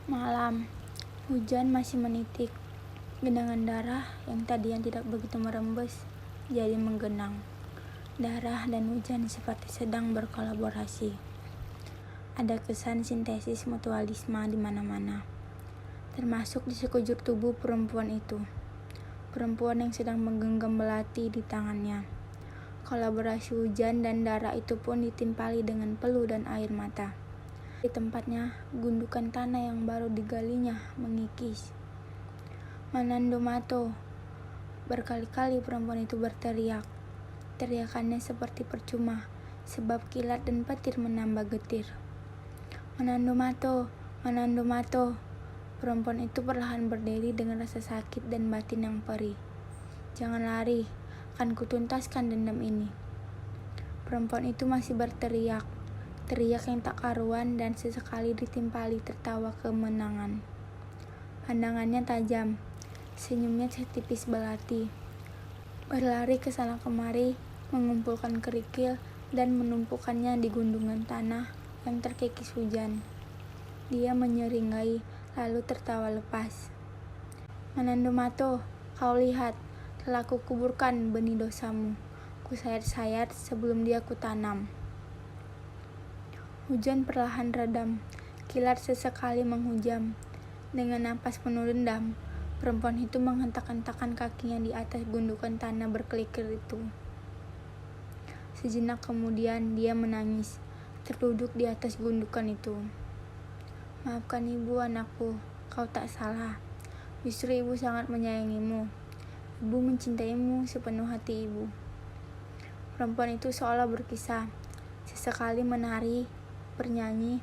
Malam, hujan masih menitik. Genangan darah yang tadinya tidak begitu merembes jadi menggenang. Darah dan hujan seperti sedang berkolaborasi. Ada kesan sintesis mutualisme di mana-mana, termasuk di sekujur tubuh perempuan itu. Perempuan yang sedang menggenggam belati di tangannya. Kolaborasi hujan dan darah itu pun ditimpali dengan peluh dan air mata. Di tempatnya, gundukan tanah yang baru digalinya mengikis. Manando Mato. Berkali-kali perempuan itu berteriak. Teriakannya seperti percuma, sebab kilat dan petir menambah getir. Manando Mato, Manando Mato. Perempuan itu perlahan berdiri dengan rasa sakit dan batin yang perih. Jangan lari, akan kutuntaskan dendam ini. Perempuan itu masih berteriak. Teriak yang tak karuan dan sesekali ditimpali tertawa kemenangan. Pandangannya tajam, senyumnya setipis belati. Berlari ke sana kemari, mengumpulkan kerikil dan menumpukannya di gundukan tanah yang terkikis hujan. Dia menyeringai, lalu tertawa lepas. Manando Mato, kau lihat, telah kukuburkan benih dosamu. Kusayat-sayat sebelum dia kutanam. Hujan perlahan redam, kilat sesekali menghujam. Dengan napas penuh dendam, perempuan itu menghentak-hentakan kakinya di atas gundukan tanah berkelikir itu. Sejenak kemudian dia menangis, terduduk di atas gundukan itu. Maafkan ibu anakku, kau tak salah. Justru ibu sangat menyayangimu. Ibu mencintaimu sepenuh hati ibu. Perempuan itu seolah berkisah, sesekali menari, bernyanyi,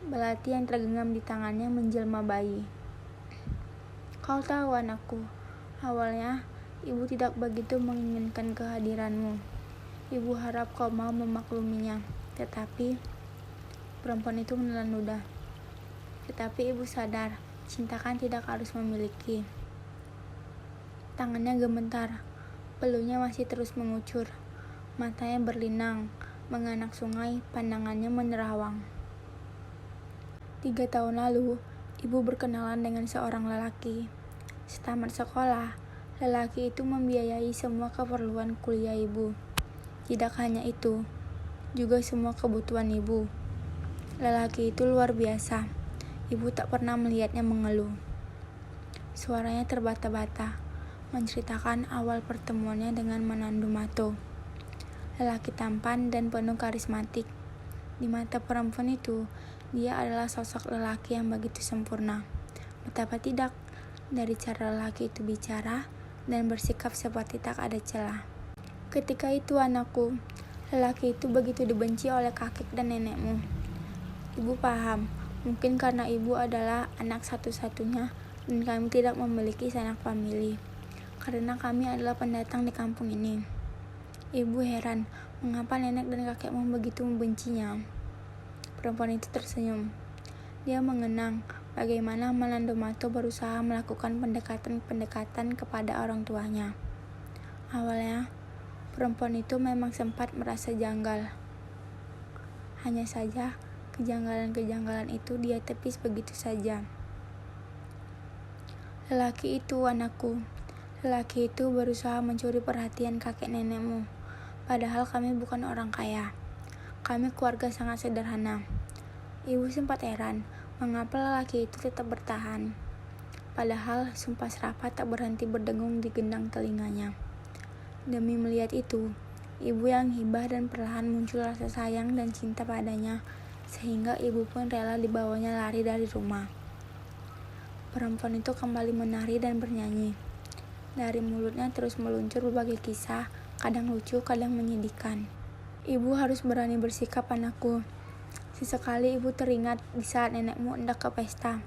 belati yang tergenggam di tangannya menjelma bayi. Kau tahu anakku, awalnya ibu tidak begitu menginginkan kehadiranmu. Ibu harap kau mau memakluminya, tetapi perempuan itu menelan ludah. Tetapi ibu sadar, cinta kan tidak harus memiliki. Tangannya gemetar, peluhnya masih terus mengucur, matanya berlinang, menganak sungai, pandangannya menerawang. 3 tahun lalu, ibu berkenalan dengan seorang lelaki. Setamat sekolah, lelaki itu membiayai semua keperluan kuliah ibu. Tidak hanya itu, juga semua kebutuhan ibu. Lelaki itu luar biasa. Ibu tak pernah melihatnya mengeluh. Suaranya terbata-bata, menceritakan awal pertemuannya dengan Manando Mato. Lelaki tampan dan penuh karismatik. Di mata perempuan itu, dia adalah sosok lelaki yang begitu sempurna. Betapa tidak, dari cara lelaki itu bicara dan bersikap seperti tak ada celah. Ketika itu anakku, lelaki itu begitu dibenci oleh kakek dan nenekmu. Ibu paham, mungkin karena ibu adalah anak satu-satunya dan kami tidak memiliki sanak famili. Karena kami adalah pendatang di kampung ini. Ibu heran, mengapa nenek dan kakekmu begitu membencinya. Perempuan itu tersenyum. Dia mengenang bagaimana Manando Mato berusaha melakukan pendekatan-pendekatan kepada orang tuanya. Awalnya, perempuan itu memang sempat merasa janggal. Hanya saja, kejanggalan-kejanggalan itu dia tepis begitu saja. Lelaki itu anakku. Lelaki itu berusaha mencuri perhatian kakek nenekmu. Padahal kami bukan orang kaya. Kami keluarga sangat sederhana. Ibu sempat heran, mengapa lelaki itu tetap bertahan. Padahal sumpah serapah tak berhenti berdengung di gendang telinganya. Demi melihat itu, ibu yang hibah dan perlahan muncul rasa sayang dan cinta padanya, sehingga ibu pun rela dibawanya lari dari rumah. Perempuan itu kembali menari dan bernyanyi. Dari mulutnya terus meluncur berbagai kisah, kadang lucu, kadang menyedihkan. Ibu harus berani bersikap anakku. Sesekali ibu teringat di saat nenekmu hendak ke pesta.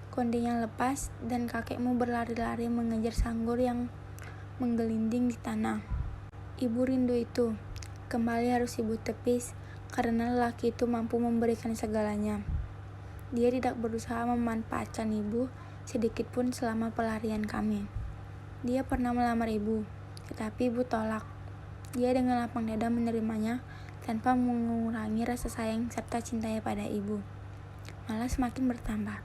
Kondenya lepas dan kakekmu berlari-lari mengejar sanggur yang menggelinding di tanah. Ibu rindu itu. Kembali harus ibu tepis karena lelaki itu mampu memberikan segalanya. Dia tidak berusaha memanfaatkan ibu sedikit pun selama pelarian kami. Dia pernah melamar ibu, tetapi ibu tolak. Dia dengan lapang dada menerimanya tanpa mengurangi rasa sayang serta cintanya pada ibu. Malah semakin bertambah.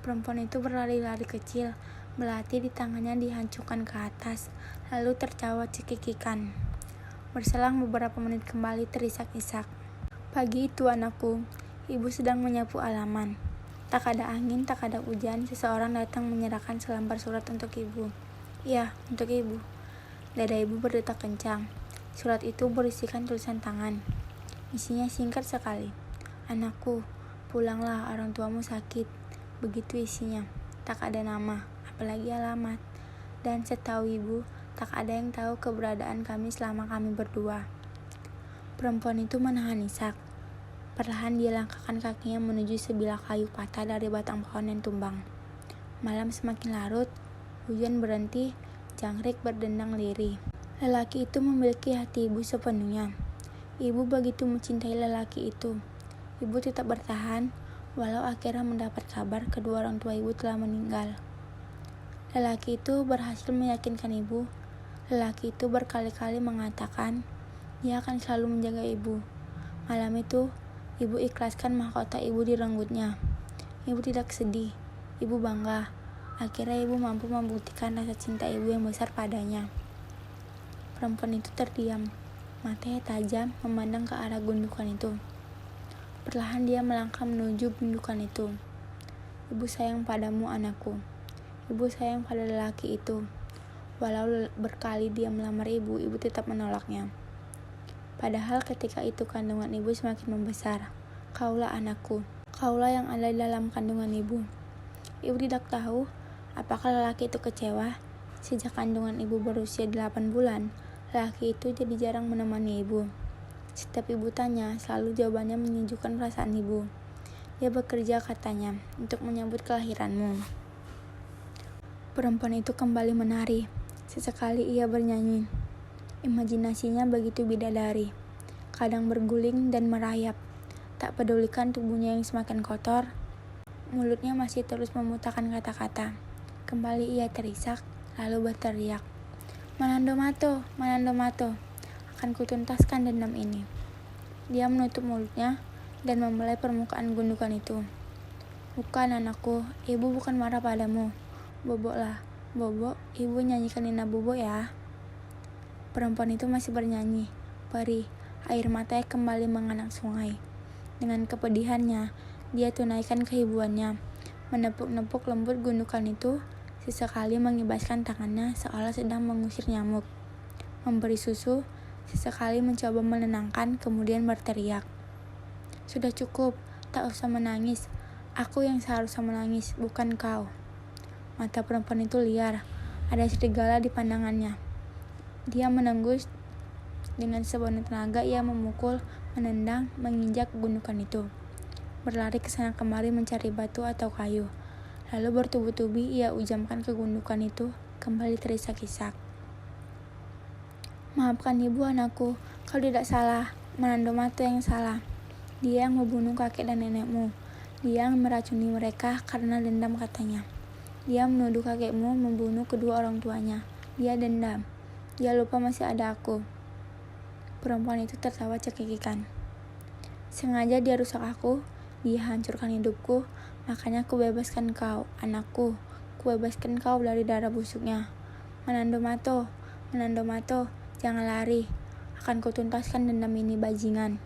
Perempuan itu berlari-lari kecil, melati di tangannya dihancurkan ke atas, lalu tertawa cekikikan. Berselang beberapa menit kembali terisak-isak. Pagi itu anakku, ibu sedang menyapu halaman. Tak ada angin, tak ada hujan, seseorang datang menyerahkan selembar surat untuk ibu. Ya, untuk ibu. Dada ibu berdetak kencang. Surat itu berisikan tulisan tangan. Isinya singkat sekali. Anakku, pulanglah, orang tuamu sakit. Begitu isinya. Tak ada nama, apalagi alamat. Dan setahu ibu, tak ada yang tahu keberadaan kami selama kami berdua. Perempuan itu menahan isak. Perlahan dia langkahkan kakinya menuju sebilah kayu patah dari batang pohon yang tumbang. Malam semakin larut, hujan berhenti, jangkrik berdendang lirih. Lelaki itu memiliki hati ibu sepenuhnya. Ibu begitu mencintai lelaki itu. Ibu tetap bertahan, walau akhirnya mendapat kabar kedua orang tua ibu telah meninggal. Lelaki itu berhasil meyakinkan ibu. Lelaki itu berkali-kali mengatakan dia akan selalu menjaga ibu. Malam itu, ibu ikhlaskan mahkota ibu direnggutnya. Ibu tidak sedih, ibu bangga. Akhirnya ibu mampu membuktikan rasa cinta ibu yang besar padanya. Perempuan itu terdiam. Matanya tajam memandang ke arah gundukan itu. Perlahan dia melangkah menuju gundukan itu. Ibu sayang padamu, anakku. Ibu sayang pada lelaki itu. Walau berkali dia melamar ibu, ibu tetap menolaknya. Padahal ketika itu kandungan ibu semakin membesar. Kaulah anakku. Kaulah yang ada dalam kandungan ibu. Ibu tidak tahu apakah lelaki itu kecewa. Sejak kandungan ibu berusia 8 bulan, lelaki itu jadi jarang menemani ibu. Setiap ibu tanya, selalu jawabannya menyejukkan perasaan ibu. Dia bekerja, katanya, untuk menyambut kelahiranmu. Perempuan itu kembali menari. Sesekali ia bernyanyi. Imajinasinya begitu bidadari. Kadang berguling dan merayap. Tak pedulikan tubuhnya yang semakin kotor, mulutnya masih terus memutarkan kata-kata. Kembali ia terisak, lalu berteriak. Manando Mato, Manando Mato, akan kutuntaskan dendam ini. Dia menutup mulutnya dan membelai permukaan gundukan itu. Bukan anakku, ibu bukan marah padamu. Boboklah, Bobo, ibu nyanyikan Nina Bobo ya. Perempuan itu masih bernyanyi. Perih, air matanya kembali menganak sungai. Dengan kepedihannya, dia tunaikan keibuannya. Menepuk-nepuk lembut gundukan itu, sesekali mengibaskan tangannya seolah sedang mengusir nyamuk. Memberi susu, sesekali mencoba menenangkan, kemudian berteriak. Sudah cukup, tak usah menangis. Aku yang seharusnya menangis, bukan kau. Mata perempuan itu liar, ada serigala di pandangannya. Dia menenggus. Dengan sepenuh tenaga ia memukul, menendang, menginjak gundukan itu. Berlari ke sana kemari mencari batu atau kayu. Lalu bertubi-tubi ia ujamkan ke gundukan itu, kembali terisak-isak. Maafkan ibu, anakku, kau tidak salah. Manando Mato yang salah. Dia yang membunuh kakek dan nenekmu. Dia yang meracuni mereka karena dendam, katanya. Dia menuduh kakekmu membunuh kedua orang tuanya. Dia dendam. Dia lupa masih ada aku. Perempuan itu tertawa cekikikan. Sengaja dia rusak aku, dia hancurkan hidupku, makanya ku bebaskan kau, anakku. Ku bebaskan kau dari darah busuknya. Manando Mato, Manando Mato, jangan lari. Akan kutuntaskan dendam ini, bajingan.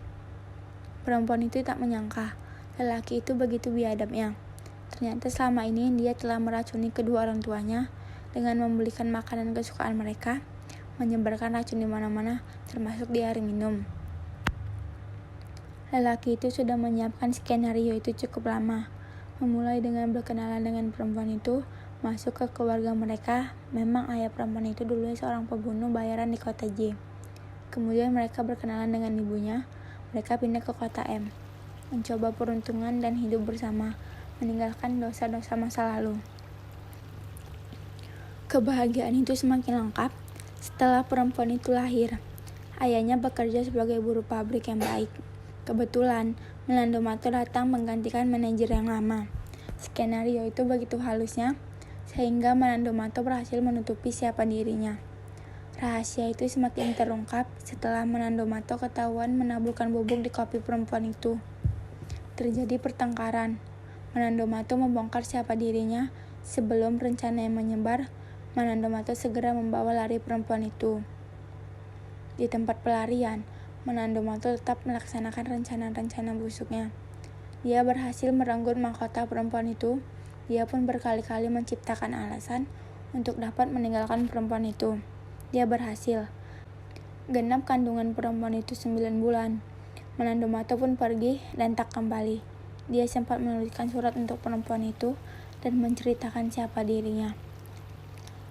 Perempuan itu tak menyangka, lelaki itu begitu biadabnya. Ternyata selama ini dia telah meracuni kedua orang tuanya dengan membelikan makanan kesukaan mereka, menyebarkan racun di mana-mana, termasuk di air minum. Lelaki itu sudah menyiapkan skenario itu cukup lama. Memulai dengan berkenalan dengan perempuan itu, masuk ke keluarga mereka. Memang ayah perempuan itu dulunya seorang pembunuh bayaran di kota J. Kemudian mereka berkenalan dengan ibunya. Mereka pindah ke kota M, mencoba peruntungan dan hidup bersama, meninggalkan dosa-dosa masa lalu. Kebahagiaan itu semakin lengkap setelah perempuan itu lahir. Ayahnya bekerja sebagai buruh pabrik yang baik. Kebetulan, Manando Mato datang menggantikan manajer yang lama. Skenario itu begitu halusnya, sehingga Manando Mato berhasil menutupi siapa dirinya. Rahasia itu semakin terungkap setelah Manando Mato ketahuan menaburkan bubuk di kopi perempuan itu. Terjadi pertengkaran. Manandomato membongkar siapa dirinya. Sebelum rencana yang menyebar, Manandomato segera membawa lari perempuan itu. Di tempat pelarian, Manandomato tetap melaksanakan rencana-rencana busuknya. Dia berhasil merenggut mahkota perempuan itu. Dia pun berkali-kali menciptakan alasan untuk dapat meninggalkan perempuan itu. Dia berhasil. Genap kandungan perempuan itu 9 bulan. Manandomato pun pergi dan tak kembali. Dia sempat menuliskan surat untuk perempuan itu dan menceritakan siapa dirinya.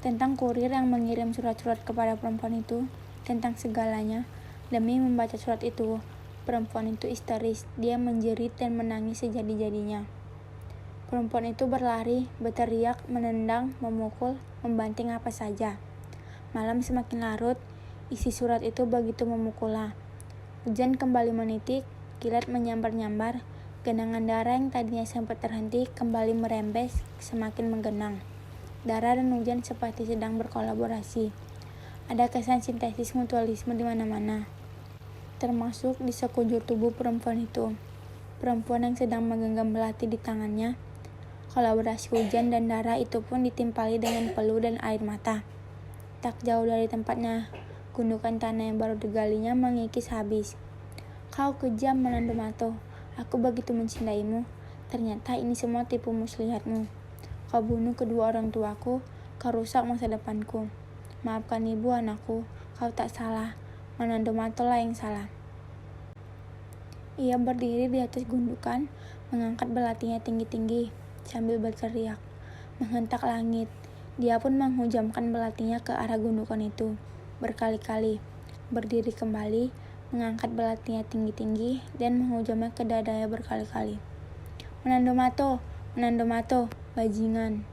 Tentang kurir yang mengirim surat-surat kepada perempuan itu, tentang segalanya. Demi membaca surat itu, perempuan itu histeris. Dia menjerit dan menangis sejadi-jadinya. Perempuan itu berlari, berteriak, menendang, memukul, membanting apa saja. Malam semakin larut, isi surat itu begitu memukulnya. Hujan kembali menitik, kilat menyambar-nyambar, genangan darah yang tadinya sempat terhenti kembali merembes, semakin menggenang. Darah dan hujan seperti sedang berkolaborasi. Ada kesan sintesis mutualisme di mana-mana, termasuk di sekujur tubuh perempuan itu. Perempuan yang sedang menggenggam belati di tangannya. Kolaborasi hujan dan darah itu pun ditimpali dengan peluh dan air mata. Tak jauh dari tempatnya, gundukan tanah yang baru digalinya mengikis habis. Kau kejam, Manandomato. Aku begitu mencintaimu. Ternyata ini semua tipu muslihatmu. Kau bunuh kedua orang tuaku. Kau rusak masa depanku. Maafkan ibu, anakku. Kau tak salah. Manandomato lah yang salah. Ia berdiri di atas gundukan, mengangkat belatinya tinggi-tinggi sambil berteriak, menghentak langit. Dia pun menghujamkan belatinya ke arah gundukan itu berkali-kali. Berdiri kembali, mengangkat belatinya tinggi-tinggi dan menghujamnya ke dadanya berkali-kali. Manandomato, Manandomato, bajingan.